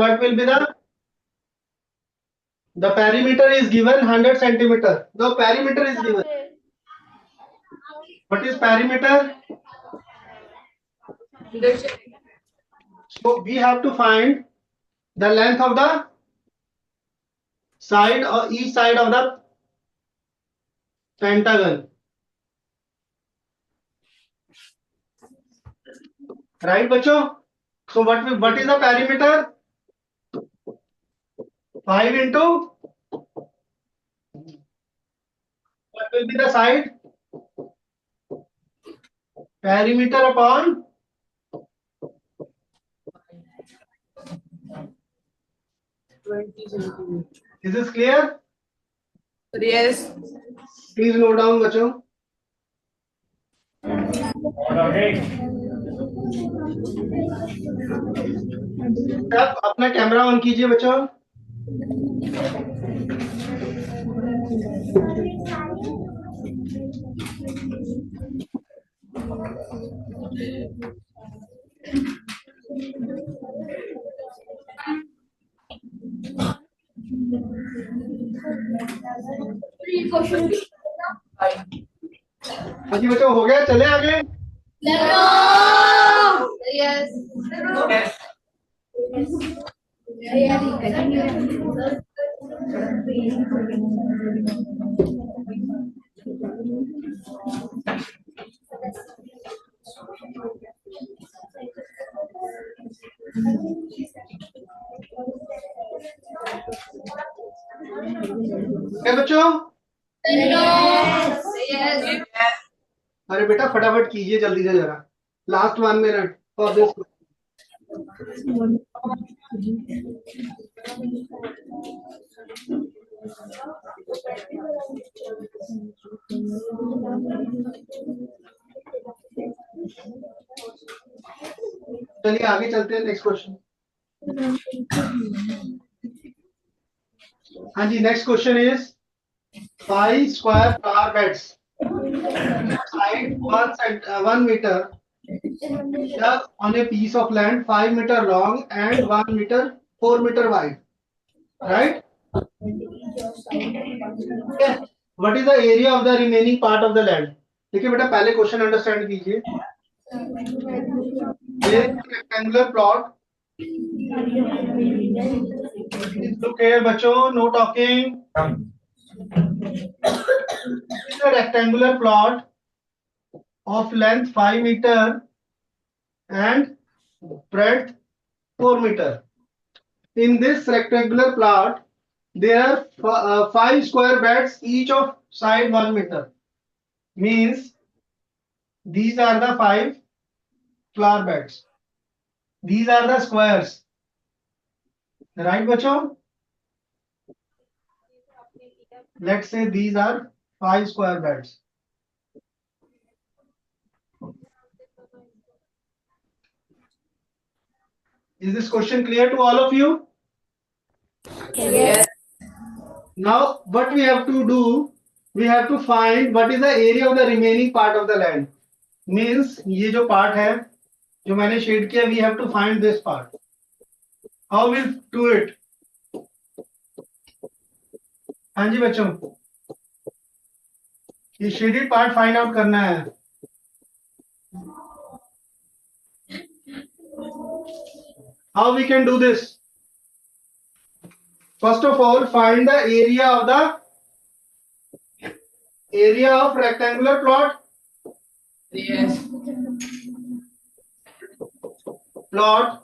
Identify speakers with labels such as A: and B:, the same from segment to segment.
A: what will be the perimeter is given 100 centimeter. The perimeter is given. What is perimeter? So we have to find the length of the side or each side of the pentagon. Right, बच्चों? So what is the perimeter? 5 into what will be the side? Perimeter upon
B: 20 centimeters.
A: Is this clear?
B: Yes.
A: Please note down बच्चों. आप अपना camera on कीजिए बच्चों. हाँ जी बच्चों, हो गया. चले आगे.
C: Yes.
A: क्या बच्चों?
C: Yes.
A: अरे बेटा फटाफट कीजिए जल्दी से जरा. Last 1 minute for this. चलिए आगे चलते हैं. Next question. हाँ जी, next question is 5 square flower beds side 1 meter on a piece of land 5 meter long and 1 meter 4 meter wide, right? What is the area of the remaining part of the land? देखिए बेटा पहले question understand कीजिए. Rectangular plot. Look here बच्चों, no talking. This is a rectangular plot of length 5 meter and breadth 4 meter. In this rectangular plot, there are 5 square beds, each of side 1 meter. Means these are the 5 flower beds. These are the squares. Right, बच्चों? Let's say these are 5 square beds. Is this question clear to all of you?
C: Yes.
A: Now what we have to do, we have to find what is the area of the remaining part of the land. Means ये जो part है जो मैंने shade किया, we have to find this part. How we'll do it? हाँ जी बच्चों, ये shaded part find out करना है. How we can do this? First of all, find the area of rectangular plot.
B: Yes.
A: Plot.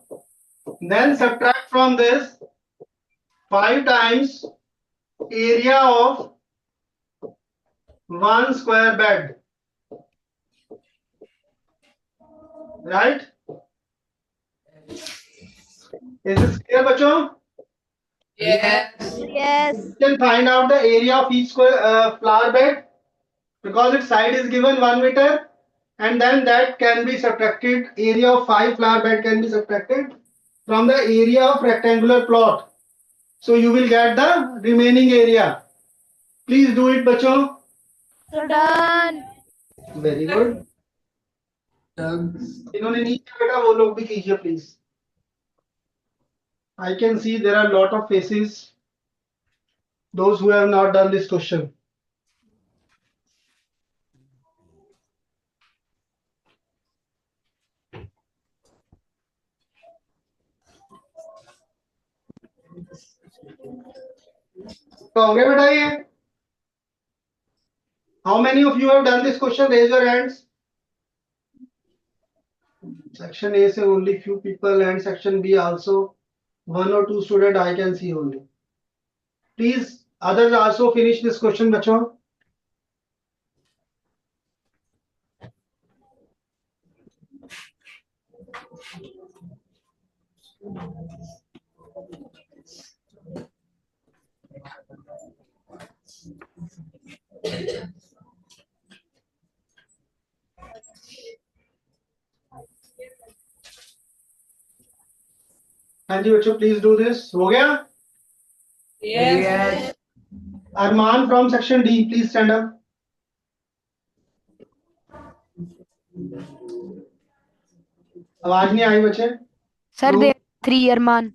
A: Then subtract from this 5 times area of 1 square bed. Right? Is this clear, बच्चों?
B: Yes.
C: Yes.
A: You can find out the area of each square flower bed because its side is given 1 meter, and then that can be subtracted. Area of 5 flower bed can be subtracted from the area of rectangular plot. So you will get the remaining area. Please do it, बच्चों.
C: Done.
A: Very good. इन्होंने नहीं किया बेटा, वो लोग भी कीजिए please. I can see there are a lot of faces. Those who have not done this question. तो होंगे बेटा ये? How many of you have done this question? Raise your hands. Section A say only few people and section B also one or two student I can see only. Please others also finish this question बच्चों. हाँ जी बच्चों please do this. हो गया?
B: Yes.
A: Arman from section D please stand up. आवाज नहीं आई बच्चे.
C: Sir,
A: No.
C: there are 3 Arman.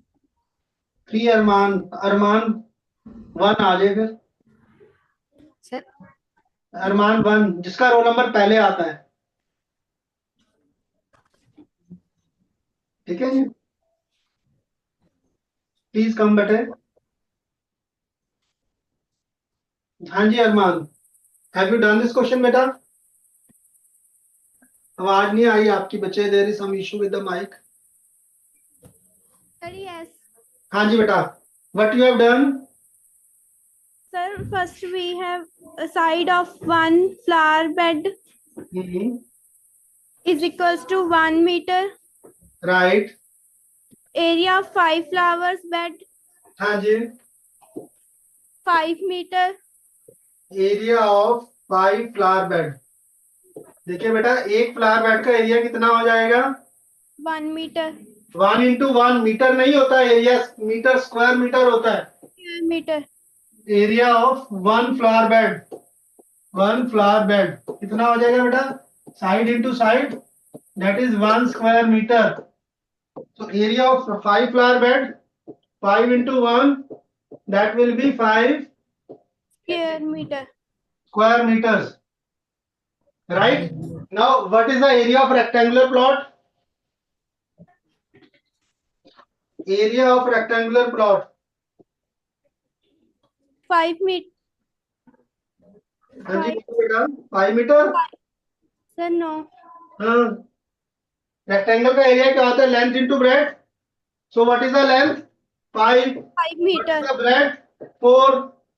A: 3 अरमान. अरमान 1 आ जाए फिर.
C: Sir,
A: अरमान 1 जिसका रोल नंबर पहले आता है. ठीक है जी. प्लीज कम बेटे. हाँ जी Arman. Have you done this question बेटा? आवाज नहीं आई आपकी बच्चे. There is some issue with the mic.
D: Sir, yes.
A: हाँ जी बेटा. What you have done?
D: Sir, first we have a side of one flower bed is equals to 1 meter.
A: Right.
D: Area of 5 flowers bed
A: हाँ जी.
D: 5 meter.
A: Area of 5 flower bed. देखिए बेटा एक flower bed का area कितना हो जाएगा?
D: 1 meter.
A: 1 into 1 metre नहीं होता है एरिया. मीटर स्क्वायर मीटर होता है.
D: Square meter.
A: Area of 1 flower bed. 1 flower bed कितना हो जाएगा बेटा? Side into side that is 1 square metre. So area of 5 flower bed 5 into 1 that will be 5
D: Square meter.
A: square meters. Right? Now what is the area of rectangular plot? Area of rectangular plot.
D: 5 meter.
A: हाँ जी बेटा 5 metre.
D: Sir, no.
A: हाँ. Rectangle का area क्या होता है? Length into breadth. So what is the length? 5.
D: 5 meter.
A: The breadth 4.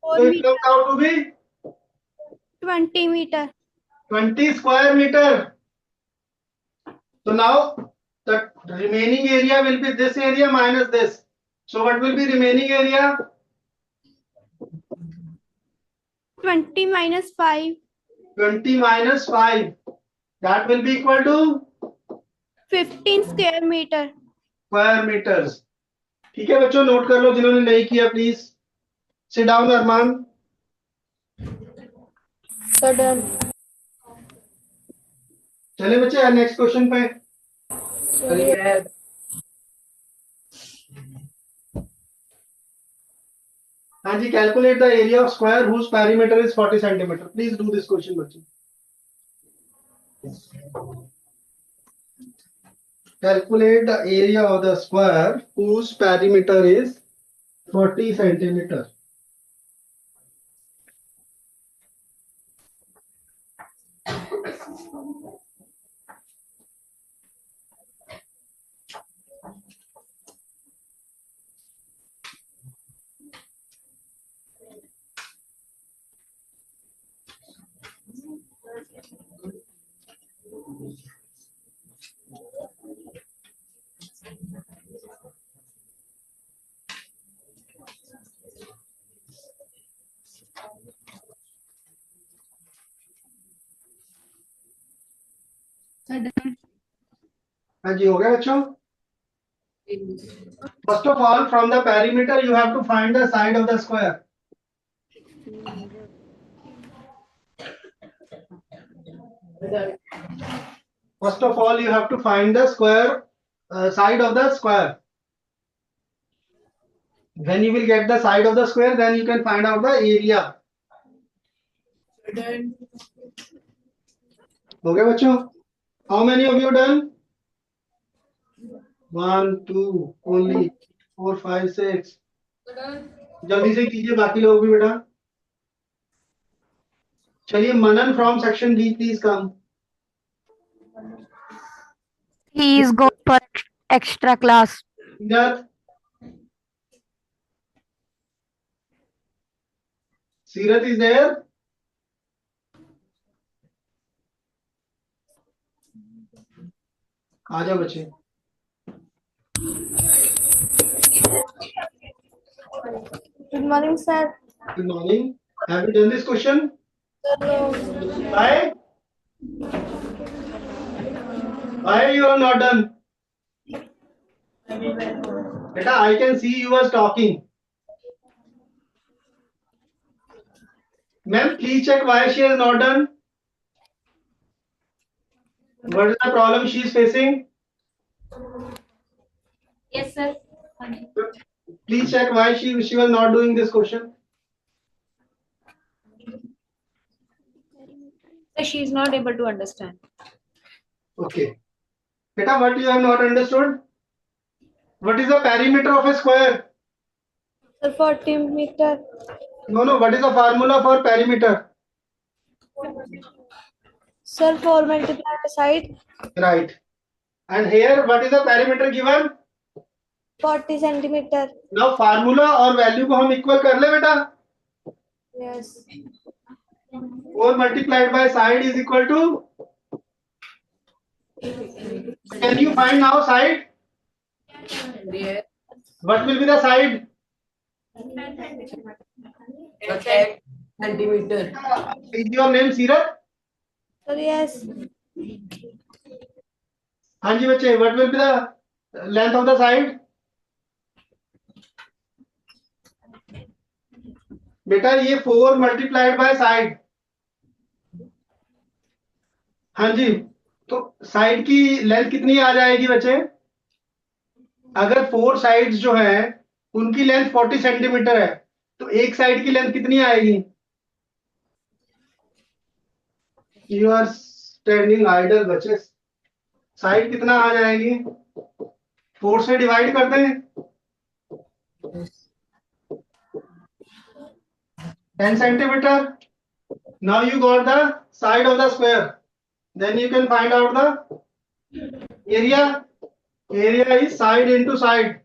D: 4
A: So it
D: meter.
A: comes out to be
D: 20 meter.
A: 20 square meter. So now the remaining area will be this area minus this. So what will be remaining area?
D: 20 minus 5.
A: 20 minus 5. That will be equal to
D: 15 square meter.
A: square meters. ठीक है बच्चों note कर लो जिन्होंने नहीं किया please. Sit down Arman.
C: sir, done.
A: चले बच्चे next question पे.
B: Yes.
A: हाँ जी calculate the area of square whose perimeter is 40 centimetre. Please do this question बच्चे. Calculate the area of the square whose perimeter is 40 centimeter.
C: Sir, done.
A: हाँ जी हो गया बच्चों. First of all, from the perimeter, you have to find the side of the square. First of all, you have to find the square side of the square. When you will get the side of the square, then you can find out the area.
B: Done.
A: Okay, बच्चों? How many of you done? 1, 2, only 4, 5, 6. जल्दी से कीजिए बाकी लोग भी बेटा. चलिए मनन from section B, please come.
C: He is going for extra class.
A: Sirat. Sirat is there. आ जाओ बच्चे.
D: Good morning, sir.
A: Good morning. Have you done this question? Why? Why you are not done? Beta, I can see you was talking. Ma'am, please check why she has not done. What is the problem she is facing?
E: Yes, sir.
A: Please check why she was not doing this question.
E: So she is not able to understand.
A: Okay. Beta, what you have not understood? What is the perimeter of a square?
D: Sir, 40 meter.
A: No. What is the formula for perimeter?
D: Sir, 4 multiplied by side.
A: Right. And here, what is the perimeter given?
D: 40 centimeter.
A: Now formula और value को हम equal कर ले बेटा.
D: Yes.
A: 4 multiplied by side is equal to. Can you find now side?
B: Yes.
A: What will be the side?
B: 10 centimeter.
A: Is your name Sirat?
D: Sir, yes.
A: हाँ जी बच्चे. What will be the length of the side? बेटा ये 4 multiplied by side. हाँ जी. तो side की length कितनी आ जाएगी बच्चे? अगर 4 साइड्स जो है उनकी लेंथ 40 सेंटीमीटर है तो एक साइड की लेंथ कितनी आएगी? यू आर स्टैंडिंग आइडल बच्चे. साइड कितना आ जाएगी? 4 से डिवाइड करते हैं. 10 centimeter. Now you got the side of the square. Then you can find out the area. Area is side into side,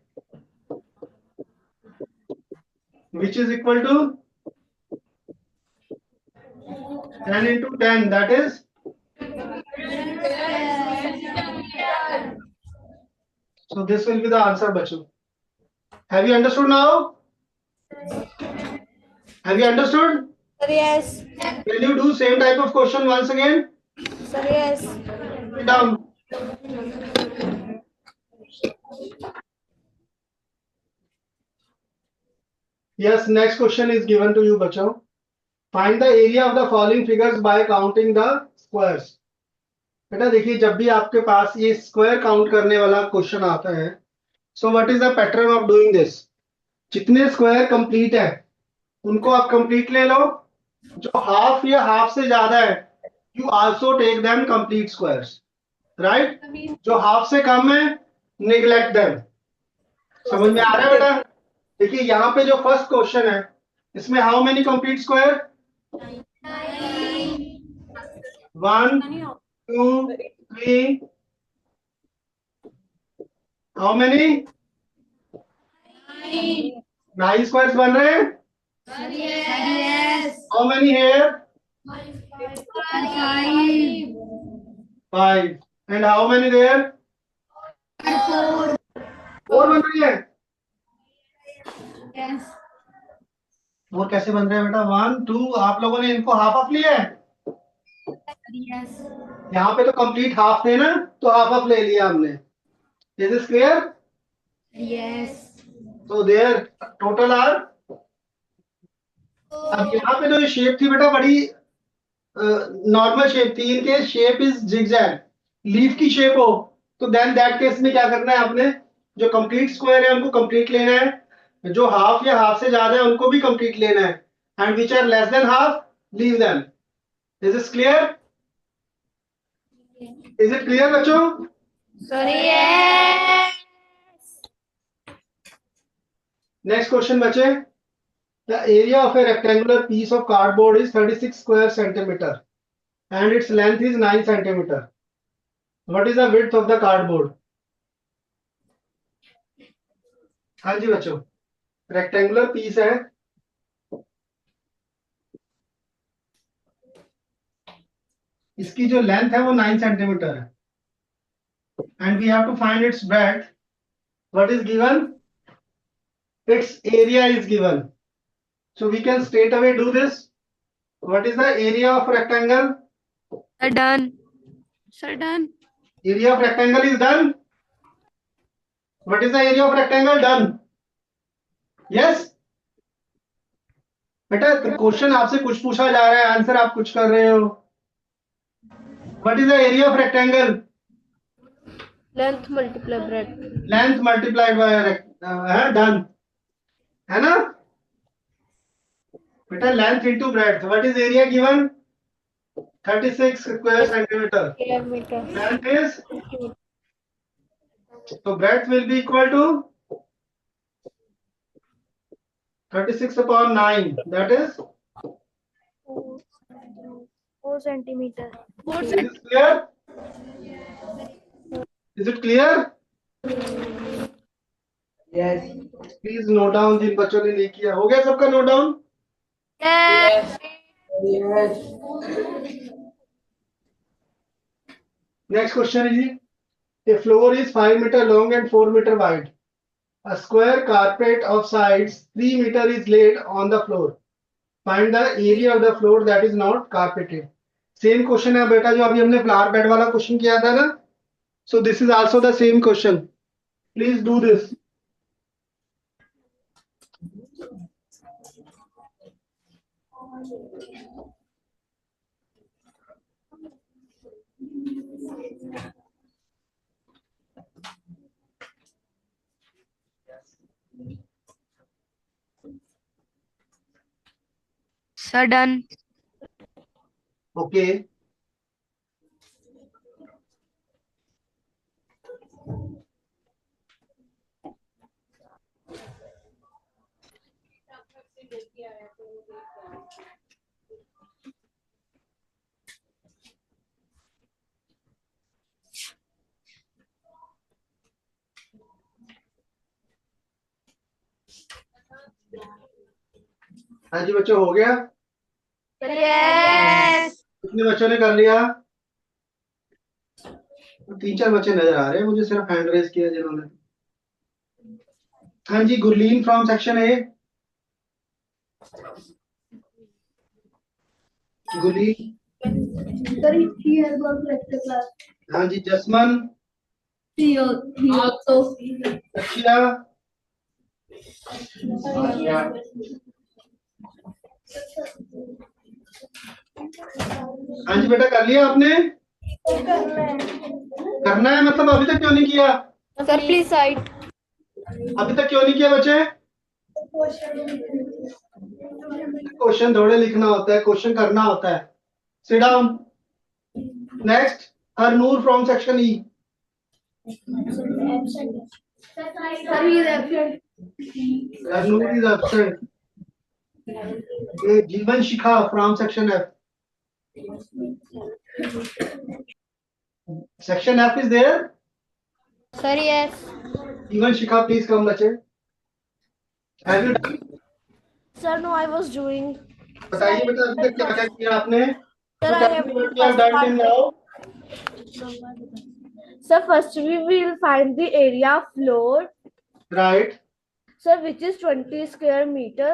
A: which is equal to 10 into 10. That is. So this will be the answer, bachu. Have you understood now? Have you understood?
D: Sir, yes.
A: Can you do same type of question once again?
D: Sir, yes.
A: Sit down. Yes, next question is given to you, bacho. Find the area of the following figures by counting the squares. बेटा देखिए जब भी आपके पास ये square count करने वाला question आता है, so what is the pattern of doing this? जितने स्क्वायर कंप्लीट है उनको आप कंप्लीट ले लो. जो हाफ या हाफ से ज्यादा है you also take them complete squares. Right. जो हाफ से कम है नेग्लेक्ट देम. समझ में आ रहा है बेटा? देखिए यहाँ पे जो फर्स्ट क्वेश्चन है इसमें how many complete square? 1, 2, 3. How many? 9 squares बन रहे हैं. How many here? 5. And how many there? 4 बन रही है. और कैसे बन रहे हैं बेटा? 1, 2. आप लोगों ने इनको हाफ ऑफ लिया है. यहाँ पे तो कंप्लीट हाफ थे ना, तो हाफ ऑफ ले लिया हमने. Is this clear? तो देयर टोटल आर. अब यहाँ पे जो शेप थी बेटा बड़ी नॉर्मल शेप थी. इनके शेप इज जिगजैग. लीफ की शेप हो तो देन दैट केस में क्या करना है आपने? जो कंप्लीट स्क्वायर है उनको कंप्लीट लेना है. जो हाफ या हाफ से ज्यादा है उनको भी कंप्लीट लेना है, and which are less than half leave them. Is it clear? Is it clear बच्चों? नेक्स्ट क्वेश्चन बचे, the area of a rectangular piece of cardboard is 36 square centimetre and its length is 9 centimeter. What is the width of the cardboard? हाँ जी बच्चों, rectangular piece है, इसकी जो length है वो 9 centimetre है, and we have to find its breadth. What is given? Its area is given, so we can straight away do this. What is the area of rectangle?
C: Sir, done. Sir, done.
A: Area of rectangle is done. What is the area of rectangle? Done. Yes. बेटा question आपसे कुछ पूछा जा रहा है, answer आप कुछ कर रहे हो. What is the area of rectangle?
B: Length multiply breadth.
A: Length multiplied by done. है ना बेटा? Length into breadth. What is area given? 36 square centimeter. Length is, so breadth will be equal to 36 upon 9. That is
D: 4 centimeter.
A: Is it clear? Is it clear?
B: Yes.
A: Please note down जिन बच्चों ने नहीं किया. हो गया सबका note down?
B: Yes. Yes.
A: Next question is, a floor is 5 meter long and 4 meter wide. A square carpet of sides 3 meter is laid on the floor. Find the area of the floor that is not carpeted. Same question है बेटा जो अभी हमने flower bed वाला question किया था ना. So this is also the same question. Please do this.
C: Sir, done.
A: Okay. हाँ जी बच्चों, हो गया?
D: Yes.
A: कितने बच्चों ने कर लिया? 3-4 बच्चे नजर आ रहे हैं मुझे, सिर्फ हैंड रेज किया जिन्होंने. हाँ जी, Gurleen from section A. Gurleen. हाँ जी, जसमन. अक्षया. हाँ जी बेटा, कर लिया आपने? करना है मतलब अभी तक क्यों नहीं किया?
D: Sir, please side.
A: अभी तक क्यों नहीं किया बच्चे? क्वेश्चन थोड़े लिखना होता है, क्वेश्चन करना होता है. Sit down. Next, Harnoor from section E. Harnoor is absent. Jeevan Shikha from section F. Section F is there.
D: Sir, yes.
A: Jeevan Shikha please come बच्चे. Have you done?
D: Sir, no, I was doing.
A: बताइए बेटा अभी तक क्या क्या किया आपने?
D: Sir, I have
A: done till now.
D: Sir, first we will find the area of floor,
A: Right.
D: sir, which is 20 square meter.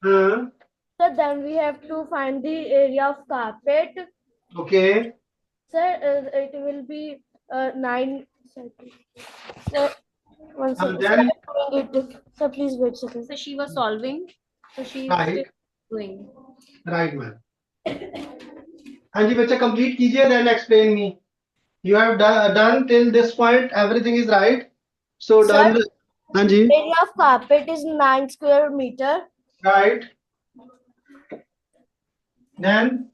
A: हाँ.
D: Sir, then we have to find the area of carpet.
A: Okay.
D: Sir, it will be 9 centimeters. Sir, one second.
A: then-
D: Sir, please wait a second.
E: So she was solving. So she is
A: Right.
E: still doing.
A: Right, man. हाँ जी बच्चे, complete कीजिए, then explain me. You have done till this point, everything is right. So
D: Sir?
A: done. हाँ जी.
B: Area of carpet is 9 square meter.
A: Right. Then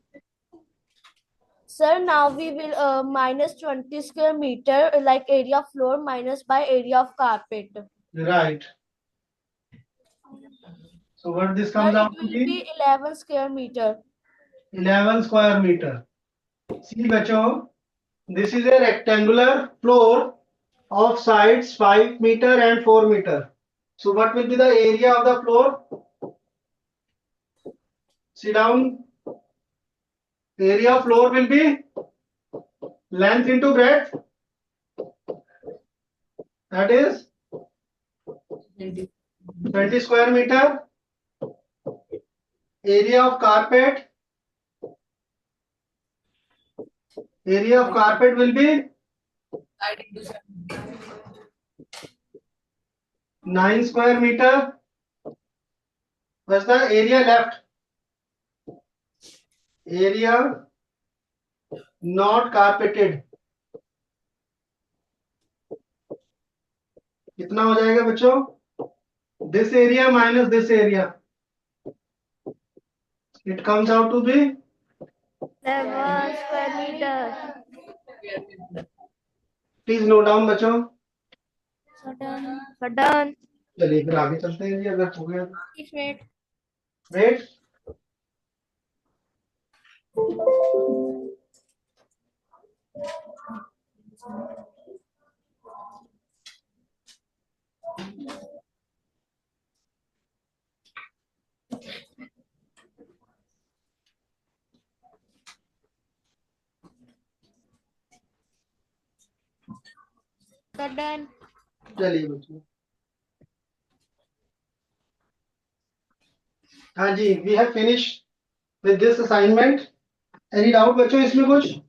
B: Sir, now we will minus 20 square meter, like area of floor minus by area of carpet.
A: right. So what this
B: Sir,
A: comes
B: it
A: out to
B: will
A: be?
B: be 11 square meter.
A: 11 square meter. See बच्चों, this is a rectangular floor of sides 5 meter and 4 meter. So what will be the area of the floor? Sit down. Area of floor will be length into breadth. That is 20 square meter. Area of carpet. Area of carpet will be 9 square meter. What's the area left? Area not carpeted. कितना हो जाएगा बच्चों? This area minus this area. It comes out to be
B: 11 square meter.
A: please note down बच्चों.
B: So done.
A: चलिए फिर आगे चलते हैं जी अगर हो गया तो.
B: Please wait.
A: Wait.
B: So done.
A: चलिए बच्चों. हाँ जी, we have finished with this assignment. Any doubt बच्चों इसमें कुछ?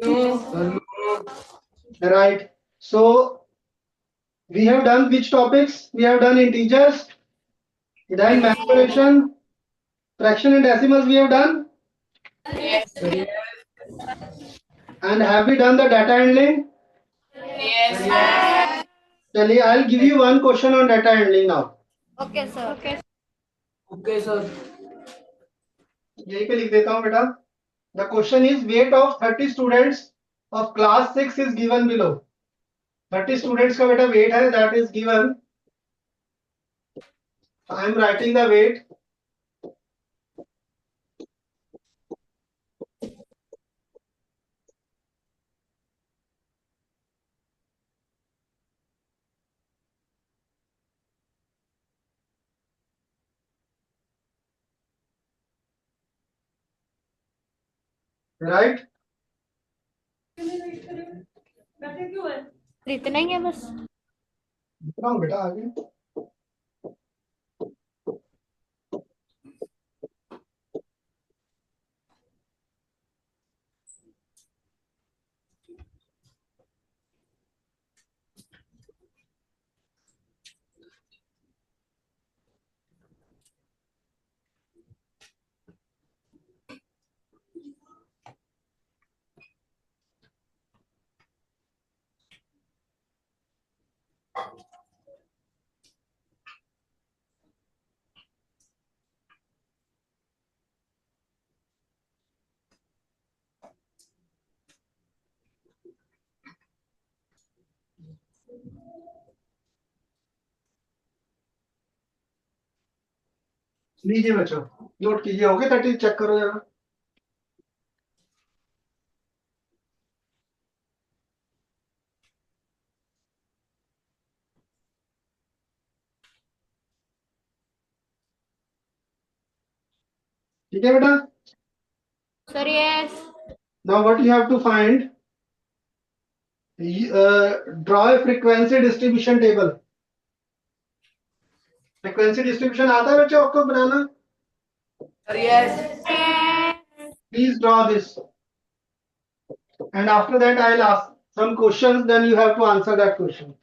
A: No. Right. So we have done which topics? We have done integers, then manipulation, fraction and decimals we have done. Yes. And have we done the data handling? Yes. चलिए, I'll give you one question on data handling now.
B: Okay, sir.
F: Okay, sir.
A: यहीं पे लिख देता हूँ बेटा. The question is weight of 30 students of class 6 is given below. 30 students का बेटा weight है, that is given. I am writing the weight. Right.
B: इतना ही है बस.
A: लिख रहा हूँ बेटा आगे. लीजिए बच्चों, नोट कीजिए. हो गए 30? चेक करो जरा. ठीक है बेटा.
B: Sir, yes.
A: Now what you have to find? Draw a frequency distribution table. Frequency distribution आता है बच्चों आपको बनाना?
F: Yes.
A: Please draw this. And after that I'll ask some questions, then you have to answer that question.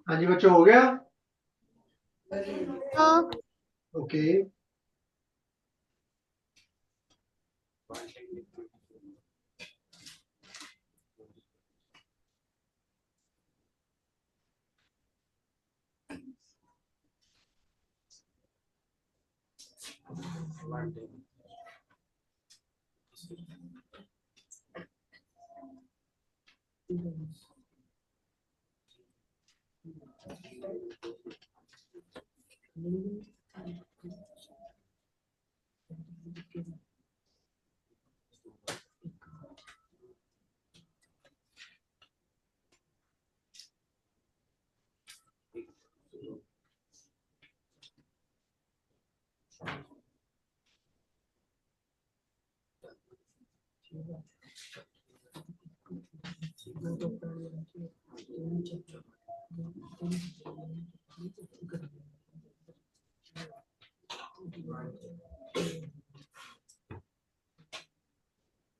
A: हाँ जी बच्चों, हो गया?
B: हाँ।
A: Okay.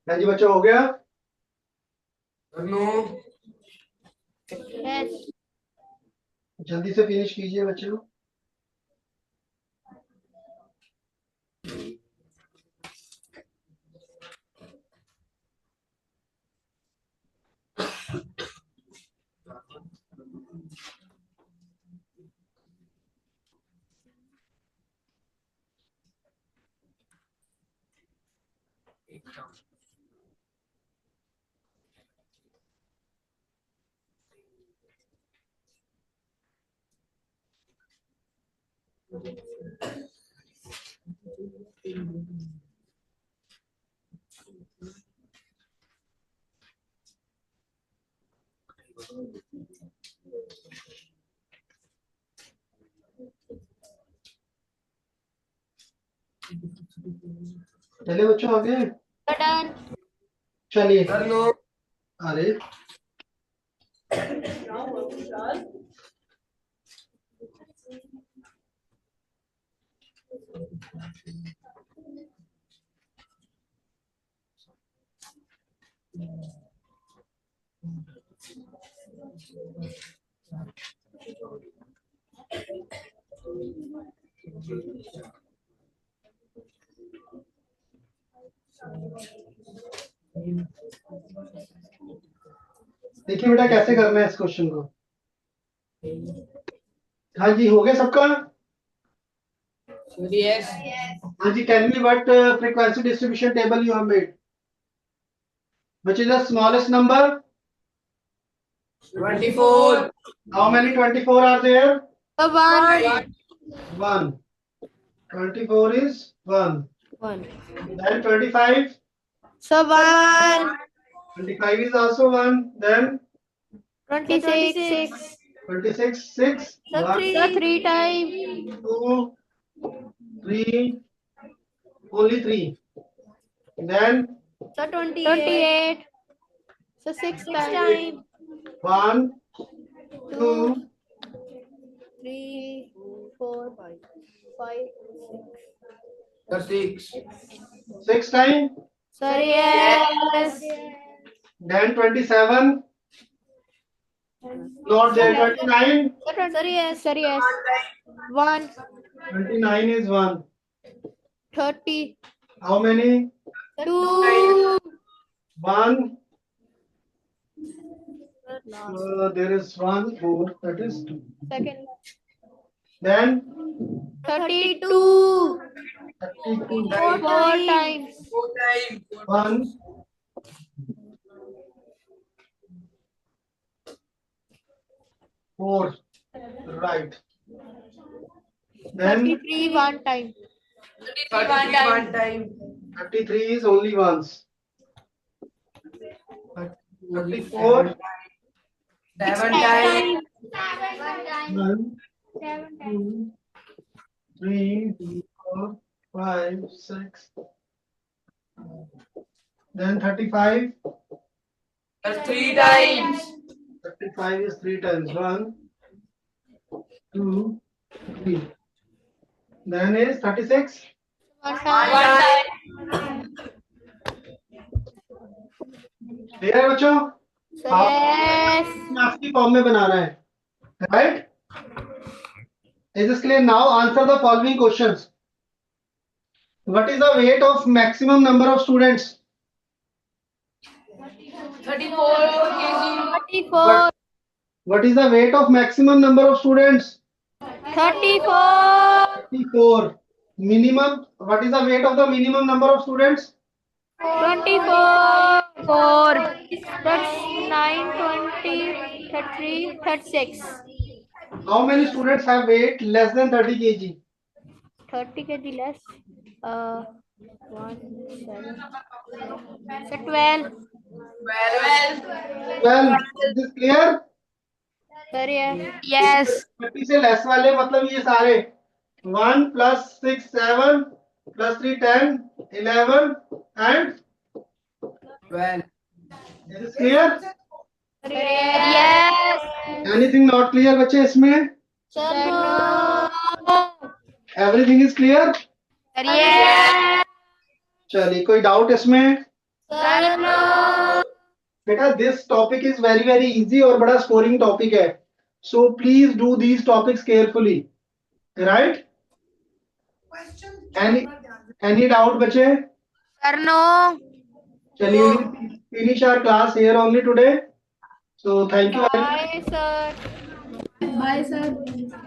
A: हाँ जी बच्चों, हो गया?
F: नो।
B: यस।
A: जल्दी से फिनिश कीजिए बच्चों। चलिए बच्चों, आगे
B: डन।
A: चलिए।
F: Sir no.
A: अरे देखिए बेटा, कैसे करना है इस क्वेश्चन को। हाँ जी, हो गया सबका?
F: Sir yes.
A: हाँ जी, tell me what frequency distribution table you have made, which is the smallest number?
F: 24.
A: How many 24 are there?
B: One.
A: 1. 24 is 1.
B: One.
A: Then 25.
B: So one.
A: 25 is also 1. Then
B: 26.
A: 26, 6.
B: So
A: 1,
B: three times.
A: 2, 3. Only 3. Then
B: So 28. So six times.
A: 1, 2,
B: 2, 3, 4, 5, 6.
F: Sir 6.
A: 6 times.
B: Sir, yes.
A: Then 27. Not there. 29.
B: Sir, yes. Sir, yes. 1.
A: 29 is 1.
B: 30.
A: How many?
B: 2.
A: 1. There is 1 4, that is 2.
B: Second.
A: Then
B: 32.
A: 32.
B: 4 times.
F: 4 times.
A: 1 4, right. Then
B: 33 1 time.
F: 33 one time.
A: 33 is only once. 34
F: 7 times.
A: 1 2 3 4 5 6. Then 35.
F: That's 3 times.
A: 35 is 3 times. 1 2 3. Then is 36.
B: 1
F: 1
B: time.
F: time.
A: Clear है बच्चों?
B: Yes.
A: Class की form में बनाना है, right? Is this clear? Now answer the following questions. What is the weight of maximum number of students?
F: 34 kg.
B: 34.
A: What is the weight of maximum number of students?
B: 34.
A: 34. Minimum. What is the weight of the minimum number of students?
B: 24. 4. That's 9, 20, 33, 36.
A: How many students have weight less than 30 kg?
B: 30 kg less. 1, 7. So 12.
F: 12.
A: 12. Is this clear?
B: Sir, yes.
C: Yes.
A: 30 से less वाले मतलब ये सारे 1 plus 6 7 plus 3 10 11 and
F: 12.
A: is this clear?
B: Yes.
A: Anything not clear बच्चे इसमें?
B: Sir, no.
A: Everything is clear?
B: Yes.
A: चलिए कोई doubt इसमें?
B: Sir, no.
A: बेटा this topic is very easy और बड़ा scoring topic है, so please do these topics carefully, right? Any doubt बच्चे?
C: Sir, no.
A: चलिए finish our class here only today, so thank you.
B: Bye, sir.
E: Bye, sir.